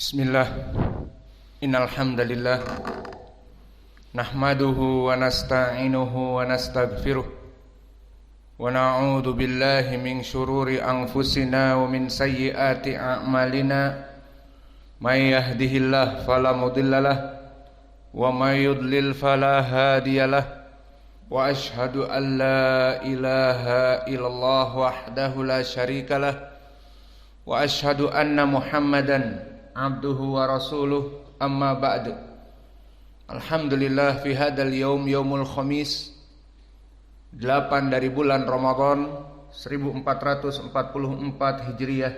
Bismillah. Innal hamdalillah nahmaduhu wa nasta'inuhu wa nastaghfiruh wa na'udzu billahi min shururi anfusina wa min sayyiati a'malina. May yahdihillahu fala mudhillalah wa may yudlil fala hadiyalah. Wa ashhadu an la ilaha illallah wahdahu la syarikalah wa ashhadu anna Muhammadan abduhu wa rasuluh. Amma ba'du. Alhamdulillah fi hadal yaum yaumul khamis 8 dari bulan Ramadan 1444 Hijriah.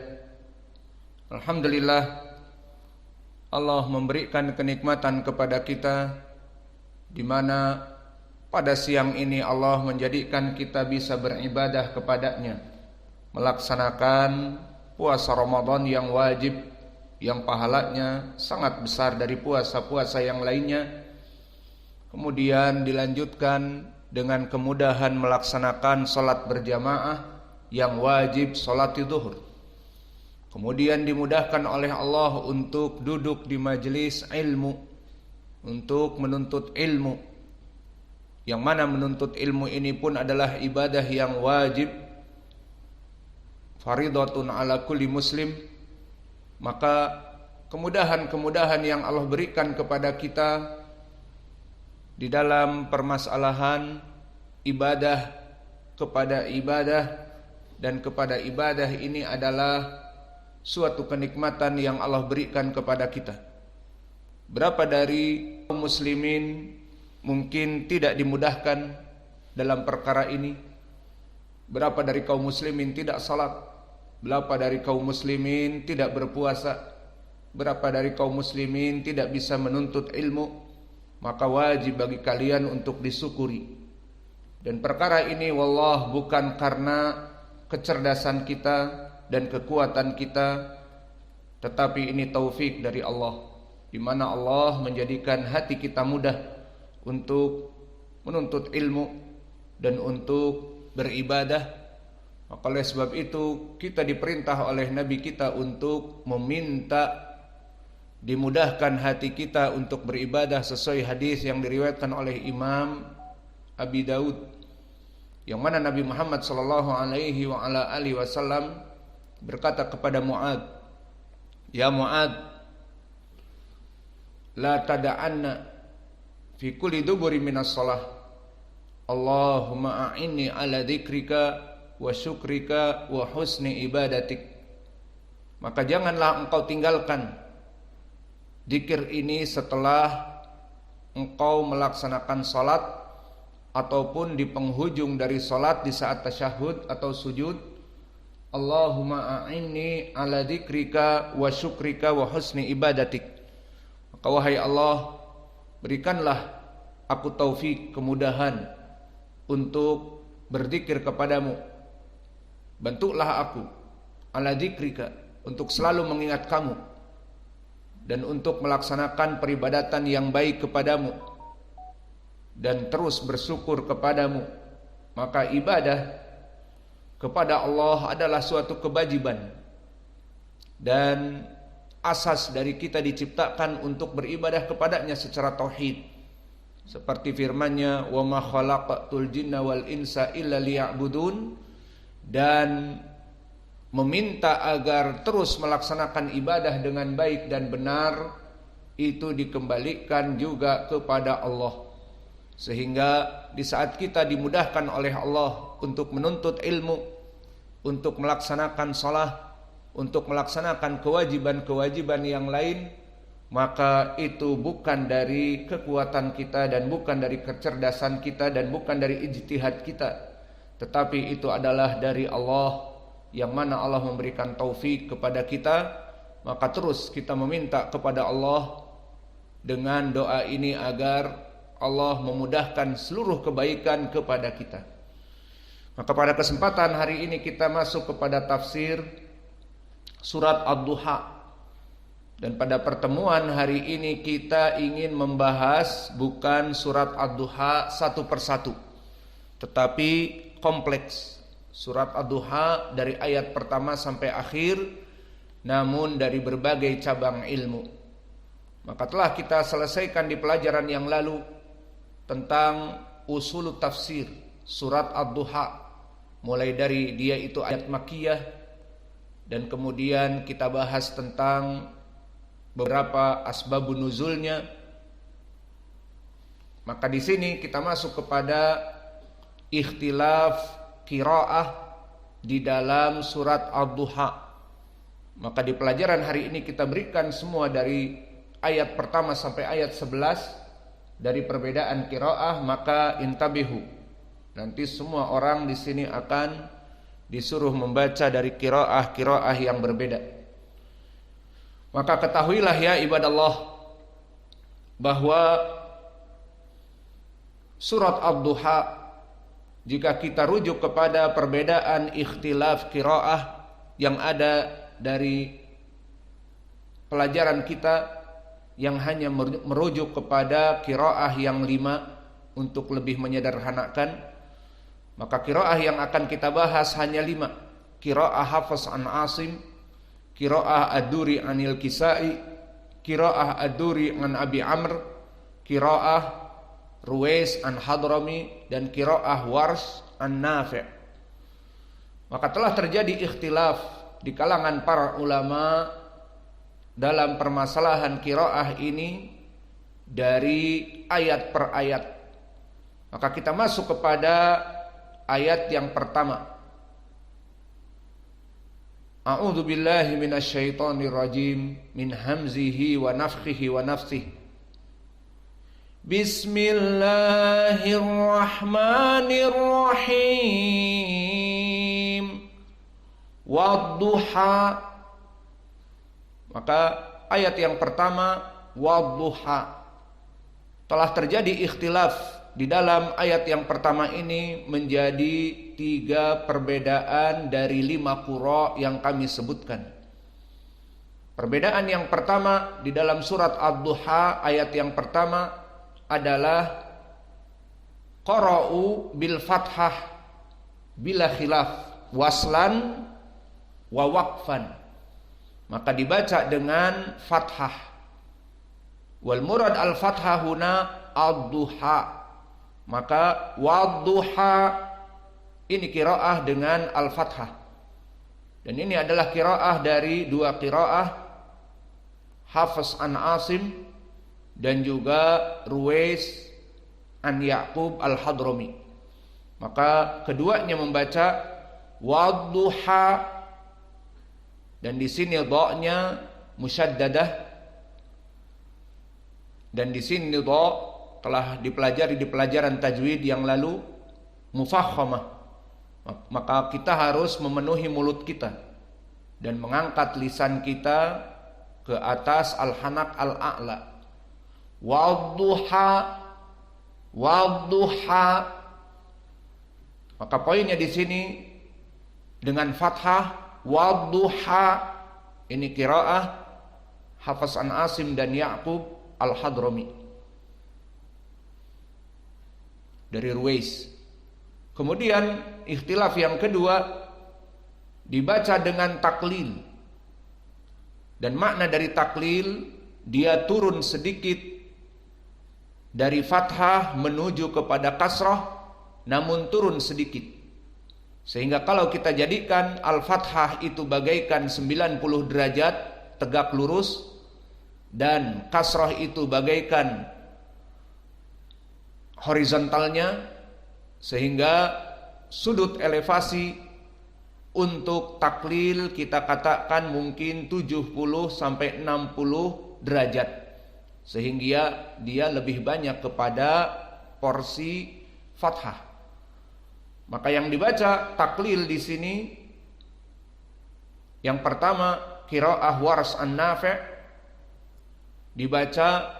Alhamdulillah Allah memberikan kenikmatan kepada kita, di mana pada siang ini Allah menjadikan kita bisa beribadah kepadanya, melaksanakan puasa Ramadan yang wajib, yang pahalanya sangat besar dari puasa-puasa yang lainnya. Kemudian dilanjutkan dengan kemudahan melaksanakan salat berjamaah yang wajib, salat zuhur. Kemudian dimudahkan oleh Allah untuk duduk di majelis ilmu, untuk menuntut ilmu, yang mana menuntut ilmu ini pun adalah ibadah yang wajib, faridatun ala kulli muslim. Maka kemudahan-kemudahan yang Allah berikan kepada kita di dalam permasalahan ibadah kepada ibadah dan kepada ibadah ini adalah suatu kenikmatan yang Allah berikan kepada kita. Berapa dari kaum muslimin mungkin tidak dimudahkan dalam perkara ini? Berapa dari kaum muslimin tidak salat? Berapa dari kaum muslimin tidak berpuasa? Berapa dari kaum muslimin tidak bisa menuntut ilmu? Maka wajib bagi kalian untuk disyukuri. Dan perkara ini wallah bukan karena kecerdasan kita dan kekuatan kita, tetapi ini taufik dari Allah, di mana Allah menjadikan hati kita mudah untuk menuntut ilmu dan untuk beribadah. Maka oleh sebab itu kita diperintah oleh Nabi kita untuk meminta dimudahkan hati kita untuk beribadah sesuai hadis yang diriwayatkan oleh Imam Abi Daud, yang mana Nabi Muhammad sallallahu alaihi wa ala alihi wasallam berkata kepada Mu'ad, "Ya Mu'ad, la tada'anna fi kulli duburi minas shalah Allahumma a'inni ala dzikrika wa syukrika wa husni ibadatik." Maka janganlah engkau tinggalkan zikir ini setelah engkau melaksanakan salat ataupun di penghujung dari salat di saat tasyahud atau sujud. Allahumma a'inni ala dzikrika wa syukrika wa husni ibadatik. Maka wahai Allah, berikanlah aku taufik, kemudahan untuk berzikir kepadamu. Bantulah aku ala dzikrika, untuk selalu mengingat kamu, dan untuk melaksanakan peribadatan yang baik kepadamu, dan terus bersyukur kepadamu. Maka ibadah kepada Allah adalah suatu kewajiban dan asas dari kita diciptakan untuk beribadah kepadanya secara tauhid. Seperti firman-Nya, "Wa ma khalaqatul jinna wal insa illa liya'budun," dan meminta agar terus melaksanakan ibadah dengan baik dan benar itu dikembalikan juga kepada Allah. Sehingga di saat kita dimudahkan oleh Allah untuk menuntut ilmu, untuk melaksanakan salat, untuk melaksanakan kewajiban-kewajiban yang lain, maka itu bukan dari kekuatan kita dan bukan dari kecerdasan kita dan bukan dari ijtihad kita, tetapi itu adalah dari Allah, yang mana Allah memberikan taufik kepada kita. Maka terus kita meminta kepada Allah dengan doa ini agar Allah memudahkan seluruh kebaikan kepada kita. Maka pada kesempatan hari ini kita masuk kepada tafsir surat Ad-Duha. Dan pada pertemuan hari ini kita ingin membahas bukan surat Ad-Duha satu persatu, tetapi kompleks. Surat Ad-Duha dari ayat pertama sampai akhir namun dari berbagai cabang ilmu. Maka telah kita selesaikan di pelajaran yang lalu tentang usul tafsir surat Ad-Duha, mulai dari dia itu ayat Makkiyah, dan kemudian kita bahas tentang beberapa asbabun nuzulnya. Maka di sini kita masuk kepada ikhtilaf qiraah di dalam surat Ad-Duha. Maka di pelajaran hari ini kita berikan semua dari ayat pertama sampai ayat 11 dari perbedaan qiraah. Maka intabihu, nanti semua orang di sini akan disuruh membaca dari qiraah yang berbeda. Maka ketahuilah ya ibadallah bahwa surat Ad-Duha, jika kita rujuk kepada perbedaan ikhtilaf qiraah yang ada dari pelajaran kita yang hanya merujuk kepada qiraah yang 5 untuk lebih menyederhanakan, maka qiraah yang akan kita bahas hanya 5. Qiraah Hafs an Asim, qiraah Ad-Duri anil Kisai, qiraah Ad-Duri an Abi Amr, qiraah Ruwais an Hadrami, dan qiraah Wars an Nafi'. Maka telah terjadi ikhtilaf di kalangan para ulama dalam permasalahan qiraah ini dari ayat per ayat. Maka kita masuk kepada ayat yang pertama. A'udzu billahi minasyaitonir rajim min hamzihi wa nafthihi wa nafthihi. Bismillahirrahmanirrahim. Wadduha. Maka ayat yang pertama wadduha, telah terjadi ikhtilaf di dalam ayat yang pertama ini menjadi 3 perbedaan dari 5 qura yang kami sebutkan. Perbedaan yang pertama di dalam surat Ad-Duha ayat yang pertama adalah qara'u bil fathah bila khilaf waslan wa waqfan. Maka dibaca dengan fathah. Wal murad al fathah huna ad-duha. Maka wadduha ini qiraah dengan al fathah. Dan ini adalah qiraah dari 2 qiraah, Hafs an Asim dan juga Ruwais an Ya'qub al-Hadrami. Maka keduanya membaca wadduha, dan di sini dha-nya musyaddadah, dan di sini dha telah dipelajari di pelajaran tajwid yang lalu mufakhamah. Maka kita harus memenuhi mulut kita dan mengangkat lisan kita ke atas al-hanak al-a'la. Wadduha, wadduha. Maka poinnya di sini dengan fathah wadduha. Ini qiraah Hafs an Asim dan Ya'qub al-Hadrami dari Ruwais. Kemudian ikhtilaf yang kedua dibaca dengan taklil. Dan makna dari taklil, dia turun sedikit dari fathah menuju kepada kasrah, namun turun sedikit. Sehingga kalau kita jadikan al-fathah itu bagaikan 90 derajat tegak lurus, dan kasrah itu bagaikan horizontalnya, sehingga sudut elevasi untuk taklil kita katakan mungkin 70 sampai 60 derajat, sehingga dia lebih banyak kepada porsi fathah. Maka yang dibaca taklil di sini yang pertama qiraah Wars an Nafi' dibaca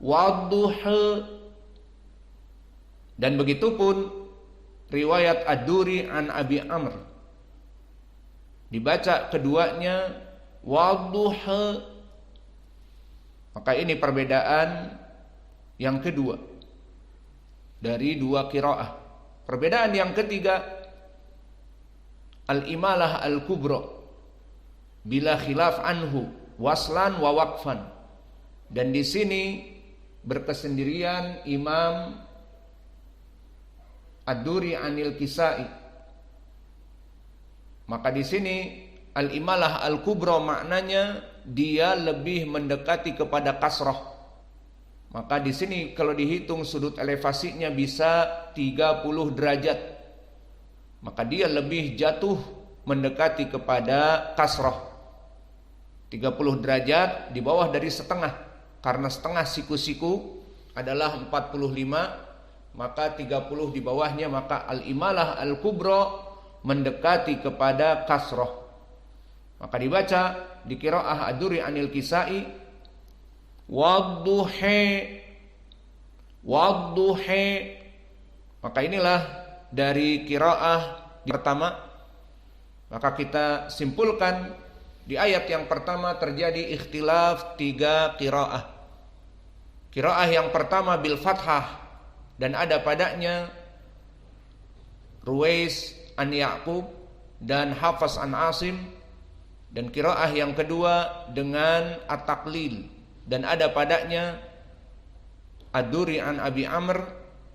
wadduha, dan begitupun riwayat Ad-Duri an Abi Amr dibaca keduanya wadduha. Maka ini perbedaan yang kedua dari 2 qiraah. Perbedaan yang ketiga al-imalah al-kubra bila khilaf anhu waslan wa waqfan. Dan di sini berkesendirian Imam Ad-Duri anil Kisai. Maka di sini al-imalah al-kubra maknanya dia lebih mendekati kepada kasrah. Maka di sini kalau dihitung sudut elevasinya bisa 30 derajat. Maka dia lebih jatuh mendekati kepada kasrah. 30 derajat di bawah dari setengah. Karena setengah siku-siku adalah 45, maka 30 di bawahnya, maka al-imalah al-kubra mendekati kepada kasrah. Maka dibaca di qiraah Ad-Duri anil Kisai wadduhi. Maka inilah dari qiraah pertama. Maka kita simpulkan di ayat yang pertama terjadi ikhtilaf 3 qiraah. Qiraah yang pertama bil fathah dan ada padanya Ruwais an Ya'qub dan Hafs an Asim, dan qiraah yang kedua dengan at-taqlil dan ada padanya Ad-Duri an Abi Amr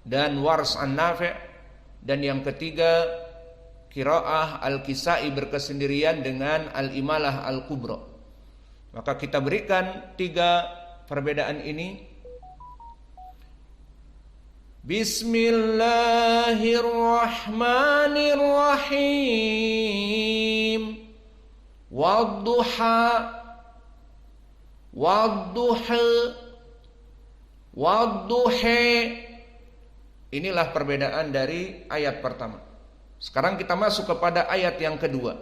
dan Wars an Nafi', dan yang ketiga qiraah Al-Kisai berkesendirian dengan Al-Imalah Al-Kubra. Maka kita berikan 3 perbedaan ini. Bismillahirrahmanirrahim. Wadduha. Inilah perbedaan dari ayat pertama. Sekarang kita masuk kepada ayat yang kedua.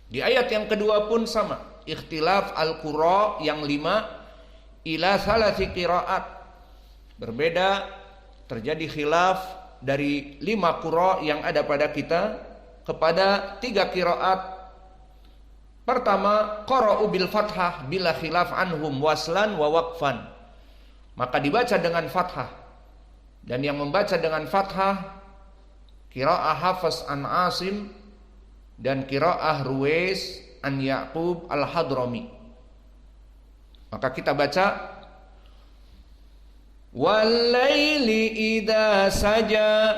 Di ayat yang kedua pun sama, ikhtilaf al-qura yang 5 ila salasi qiraat. Berbeda, terjadi khilaf dari 5 qura yang ada pada kita kepada 3 qiraat. Pertama, qara'u bil fathah bila khilaf anhum waslan wa waqfan. Maka dibaca dengan fathah. Dan yang membaca dengan fathah qiraah Hafs an Asim dan qiraah Ruwais an Ya'qub al-Hadrami. Maka kita baca wal-laili idza saja,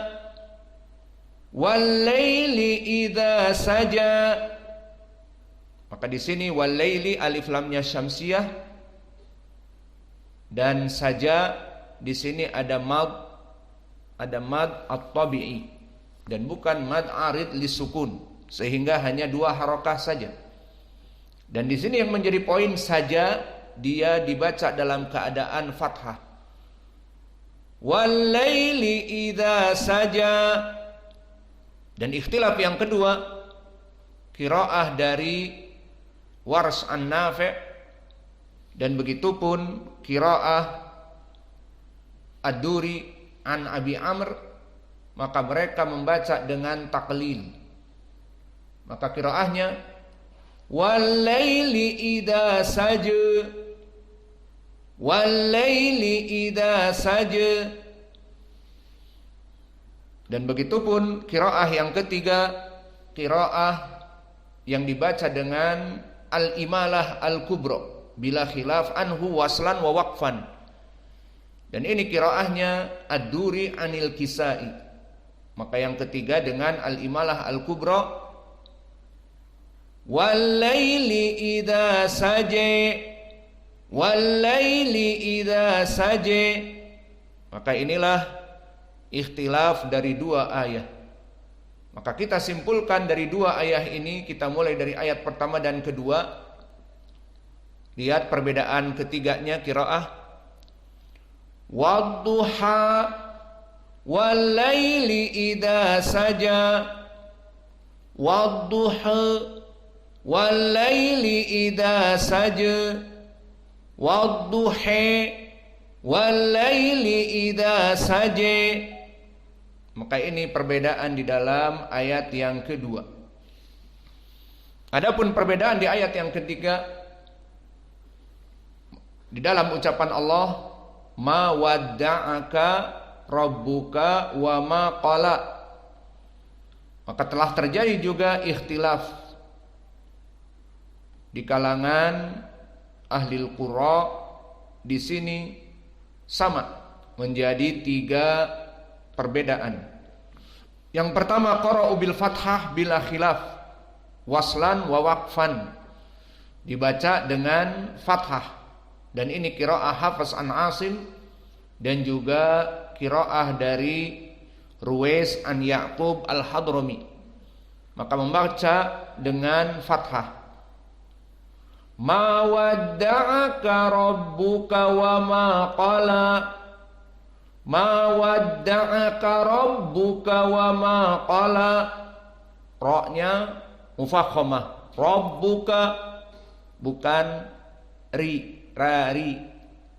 wal-laili idza saja. Maka di sini wal-laili alif lamnya syamsiyah, dan saja di sini ada mad at-tabi'i dan bukan mad arid lisukun, sehingga hanya 2 harakah saja. Dan di sini yang menjadi poin saja, dia dibaca dalam keadaan fathah. Wal-laili idza saja. Dan ikhtilaf yang kedua, qiraah dari Wars an Nafi' dan begitupun qiraah Ad-Duri an Abi Amr, maka mereka membaca dengan taklil. Maka qiraahnya wal-laili idza saja, wal-laili idza saja. Dan begitupun qiraah yang ketiga, qiraah yang dibaca dengan al-imalah al-kubra bila khilaf anhu waslan wa waqfan. Dan ini qiraahnya Ad-Duri anil Kisai. Maka yang ketiga dengan al-imalah al-kubra wal-laili idza saja, wal-laili idza saja. Maka inilah ikhtilaf dari 2 ayat. Maka kita simpulkan dari 2 ayat ini, kita mulai dari ayat pertama dan kedua. Lihat perbedaan ketiganya qiraah. Wadduha wal-laili idza saja, wadduha wal-laili idza saja, wadduha wal-laili idza saja. Maka ini perbedaan di dalam ayat yang kedua. Adapun perbedaan di ayat yang ketiga, di dalam ucapan Allah, ma wadda'aka rabbuka wa ma qala. Maka telah terjadi juga ikhtilaf di kalangan ahli qurra di sini sama, menjadi 3 perbedaan. Yang pertama, qara'u bil fathah bila khilaf waslan wa waqfan, dibaca dengan fathah, dan ini qiraah Hafiz an Asim dan juga qiraah dari Ruwais an Ya'qub al-Hadrami. Maka membaca dengan fathah. Ma wadda'aka rabbuka wa ma qala. Ma wadda'aka rabbuka wa ma qala. Ra-nya mufakhamah. Rabbuka bukan ri,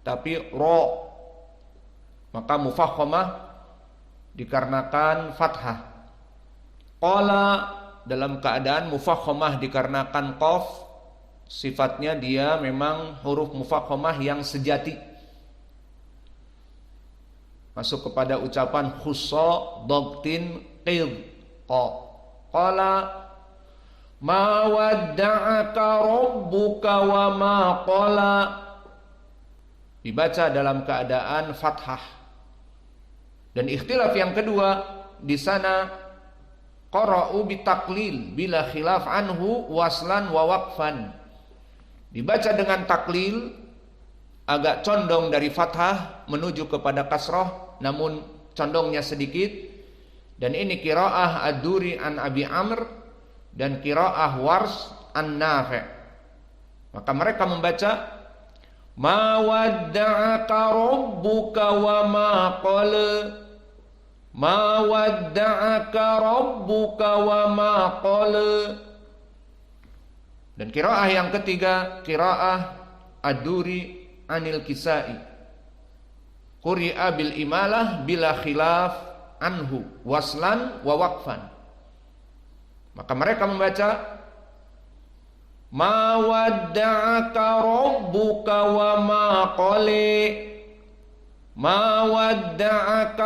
tapi ra. Maka mufakhamah dikarenakan fathah. Qala dalam keadaan mufakhamah dikarenakan qaf, sifatnya dia memang huruf mufakhamah yang sejati. Masuk kepada ucapan khussa dhabtin qid. Qala ma wadda'aka rabbuka wa ma qala, dibaca dalam keadaan fathah. Dan ikhtilaf yang kedua di sana, qara'u bitaklil bila khilaf anhu waslan wa waqfan, dibaca dengan taklil, agak condong dari fathah menuju kepada kasrah, namun condongnya sedikit. Dan ini qiraah Ad-Duri an Abi Amr dan qiraah Wars an Nafi'. Maka mereka membaca ma wadda'aka rabbuka wa ma qala. Ma wadda'aka rabbuka wa ma qala. Dan qiraah yang ketiga, qiraah Ad-Duri anil Kisai, quri'a bil imalah bila khilaf anhu waslan wa waqfan. Maka mereka membaca ma wadda'aka rabbuka wa ma qala. Ma wadda'aka